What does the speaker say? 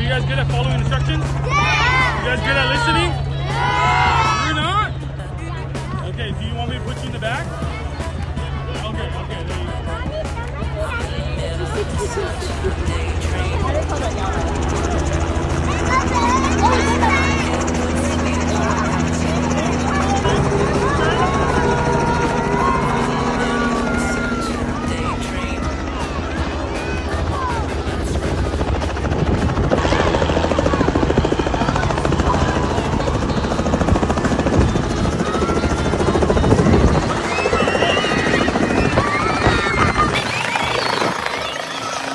you guys good at following instructions? Yeah! You guys good at listening? Yeah! You're not? Okay, do you want me to put you in the back? Okay, there you go.